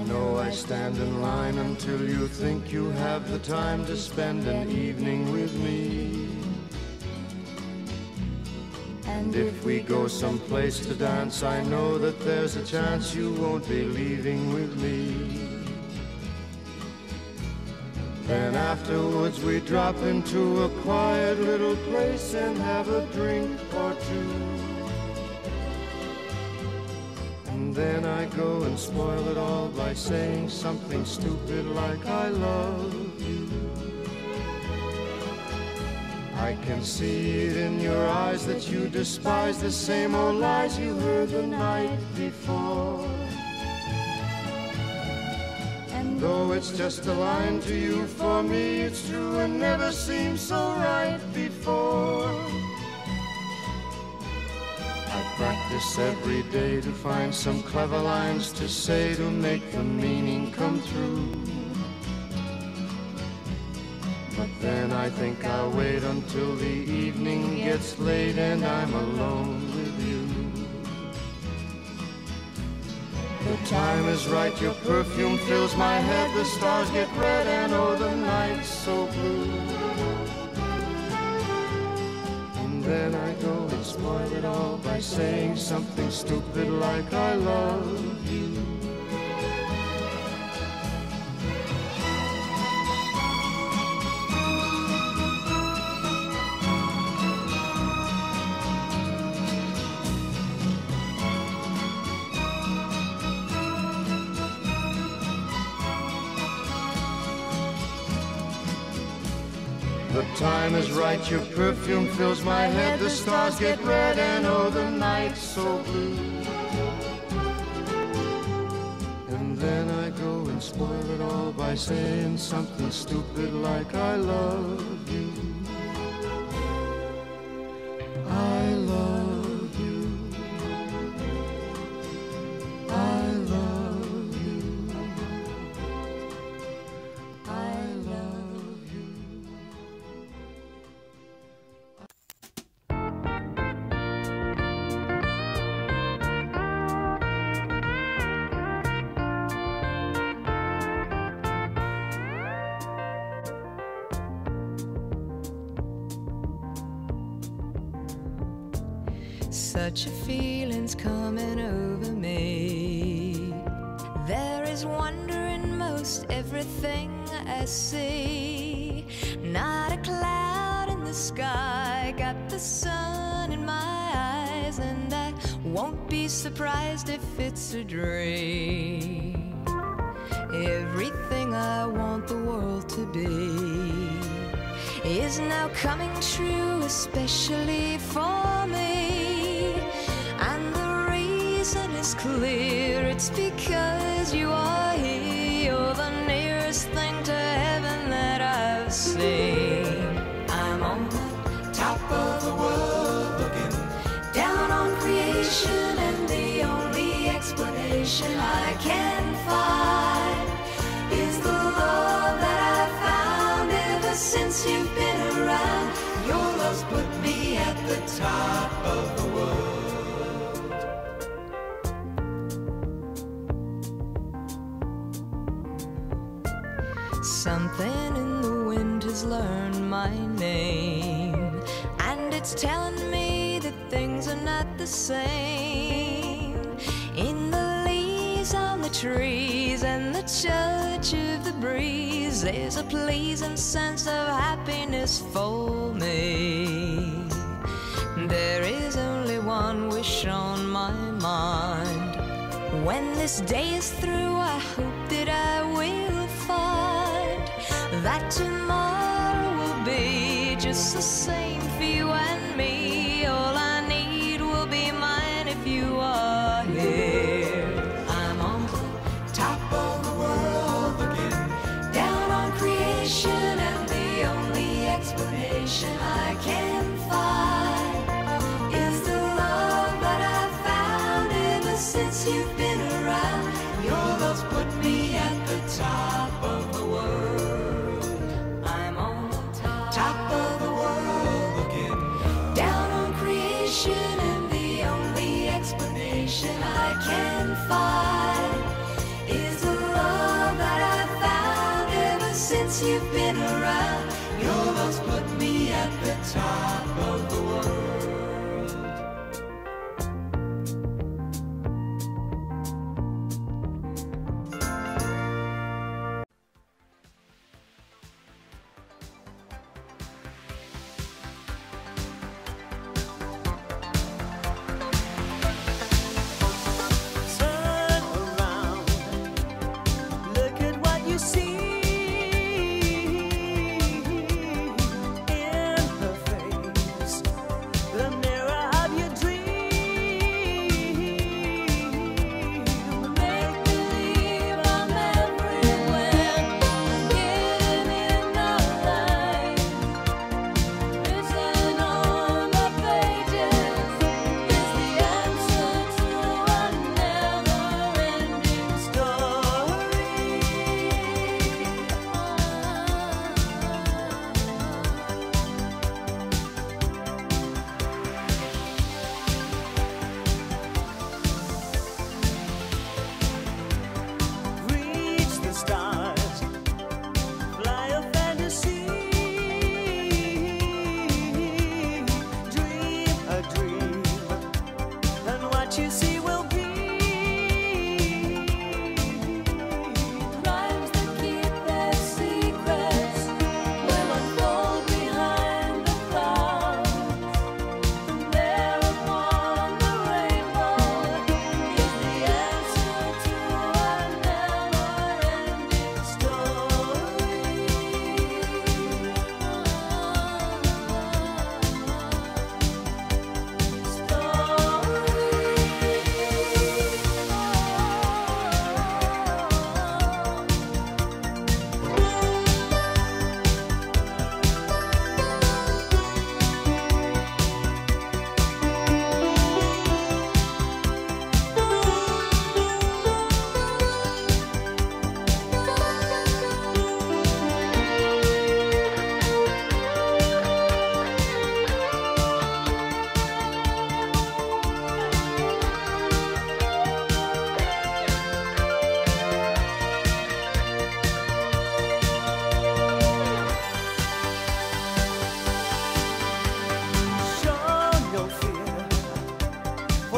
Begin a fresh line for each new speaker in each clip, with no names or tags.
know I stand in line until you think you have the time to spend an evening with me. And if we go someplace to dance, I know that there's a chance you won't be leaving with me. Then afterwards we drop into a quiet little place and have a drink or two. And then I go and spoil it all by saying something stupid like I love you. I can see it in your eyes that you despise the same old lies you heard the night before. And though it's just a line to you, for me it's true and never seemed so right before. I practice every day to find some clever lines to say to make the meaning come through. But then I think I'll wait until the evening gets late and I'm alone with you. The time is right, your perfume fills my head, the stars get red and oh the night's so blue. And then I go and spoil it all by saying something stupid like I love you. The time is right, your perfume fills my head, the stars get red and oh the night's so blue. And then I go and spoil it all by saying something stupid like I love you. I love you. I love you. I love you.
Such a feeling's coming over me. There is wonder in most everything I see. Not a cloud in the sky, got the sun in my eyes, and I won't be surprised if it's a dream. Everything I want the world to be is now coming true, especially for me. And the reason is clear, it's because you are here. You're the nearest thing to heaven that I've seen. I'm on the top of the world, looking down on creation, and the only explanation I can find is the love that I've found ever since you've been around. Your love's put me at the top of the world. Something in the wind has learned my name, and it's telling me that things are not the same. In the leaves on the trees and the touch of the breeze, there's a pleasing sense of happiness for me. There is only one wish on my mind. When this day is through, I hope that I will find that tomorrow will be just the same for you and me. All I need will be mine if you are here. I'm on the top of the world, looking down on creation, and the only explanation I can find is the love that I've found ever since you've been around. Your love's put me at the top of the world. I'm on the top of the world, looking down on creation, and the only explanation I can find is the love since you've been around. Your love's put me at the top of the world.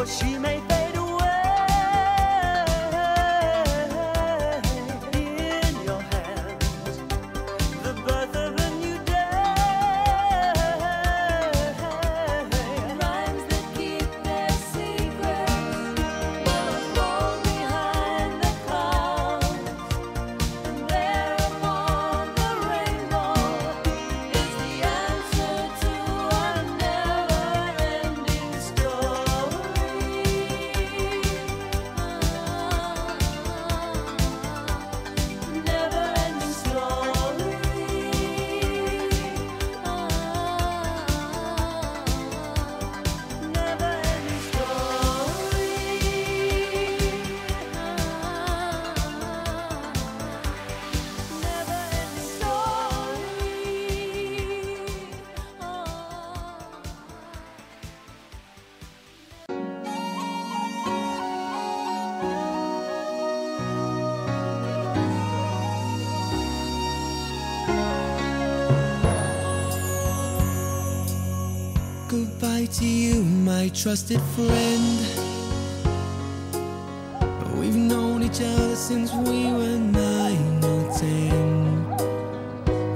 She may fade away in your hands, the birth of a new day.
Rhymes that keep their secrets will fall behind the clouds, and there upon the rainbow is the answer to a never-ending story. Never-ending story. Never-ending
Goodbye to you, my trusted friend. We've known each other since we were 9 or 10.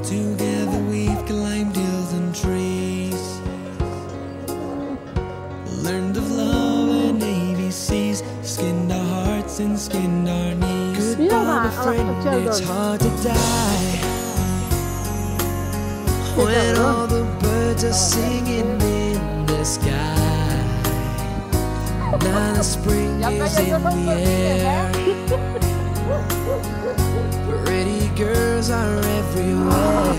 Together we've climbed hills and trees, learned of love and ABCs, skinned our hearts and skinned our knees. Goodbye, my friend, it's hard to die when all the birds are singing in the sky. Now the spring is in the air. Pretty girls are everywhere.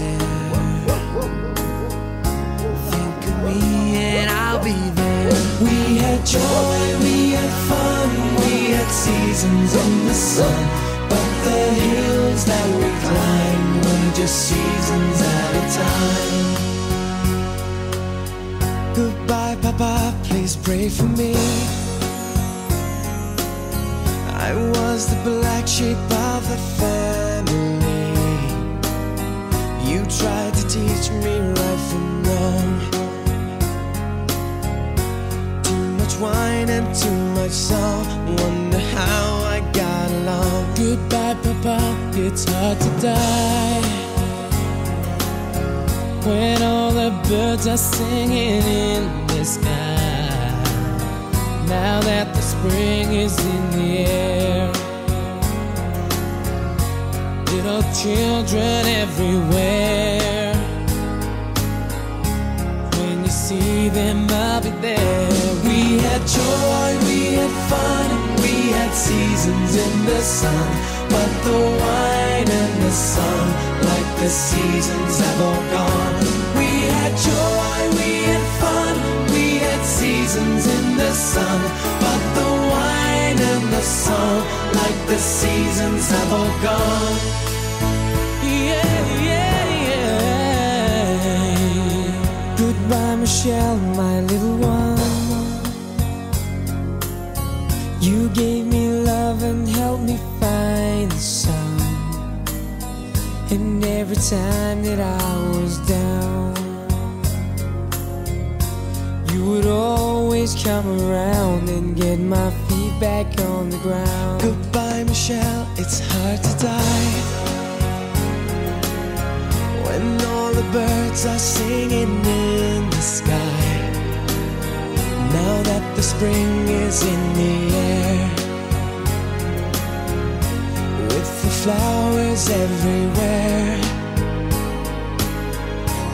Think of me and I'll be there. We had joy, we had fun, we had seasons in the sun, but the hills that we climbed were just seasons at a time. Goodbye, Papa, please pray for me. I was the black sheep of the family. tried to teach me right from wrong. Too much wine and too much song. Wonder how I got along. Goodbye, Papa, it's hard to die when all the birds are singing in the sky. Now that the spring is in the air, little children everywhere. When you see them, I'll be there. We had joy, we had fun, and we had seasons in the sun. But the wine and the sun, like the seasons, have all gone. We had joy, we had fun, we had seasons in the sun. But the wine and the sun, like the seasons, have all gone. Yeah, yeah, yeah. Goodbye, Michelle, my little one. You gave me love and helped me find the sun. And every time that I was down, you would always come around and get my feet back on the ground. Goodbye, Michelle, it's hard to die when all the birds are singing in the sky. Now that the spring is in the air, with the flowers everywhere,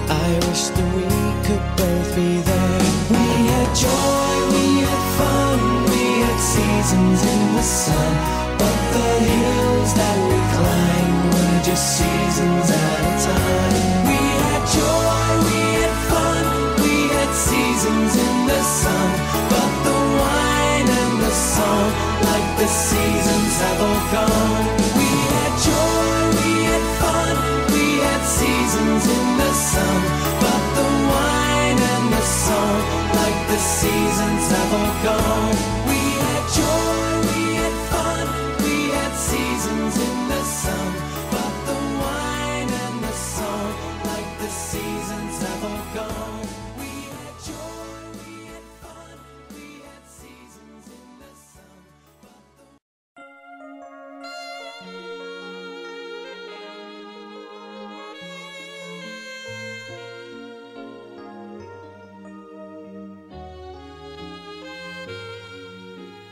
I wish that we could both be there. We had joy, we had fun, we had seasons in the sun. But the hills that we climbed were just seasons at a time. We had joy, we had fun, we had seasons in the sun. But the wine and the song, like the seasons, have all gone. We had joy, we had fun, we had seasons in the sun. But the wine and the song, like the seasons, have all gone. We had joy, we had fun, we had seasons in the sun. But the wine and the song, like the seasons, have all gone. We had joy, we had fun, we had seasons in the sun. But the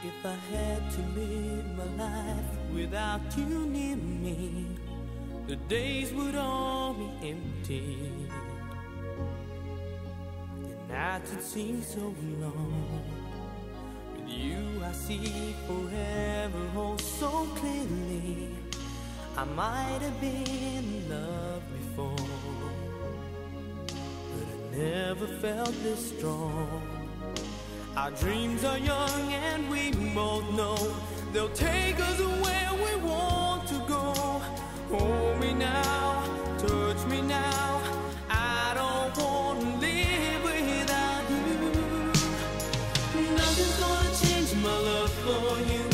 If I had to live my life without you near me, the days would all be empty. The nights would seem so long. With you I see forever oh so clearly. I might have been in love before, but I never felt this strong. Our dreams are young and we both know they'll take us where we want to go. Hold me now, touch me now. I don't want to live without you. Nothing's gonna change my love for you.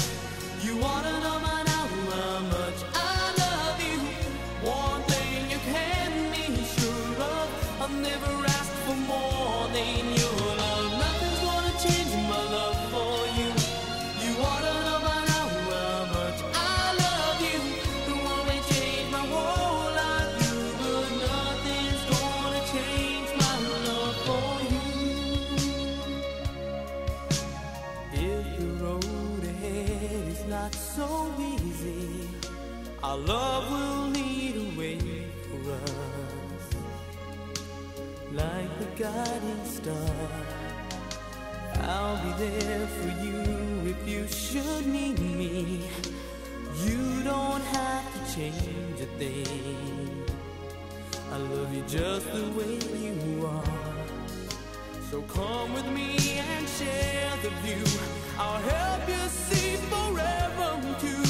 You wanna know by now how much I love you. One thing you can be sure of, I've never asked for more than your love. Nothing's gonna change my love for you. You wanna know by now how much I love you. The one may change my whole life, you, but nothing's gonna change my love for you. If the road ahead is not so easy, our love will lead a way for us, like the guiding star. I'll be there for you if you should need me. You don't have to change a thing. I love you just the way you are. So come with me and share the view. I'll help you see forever too.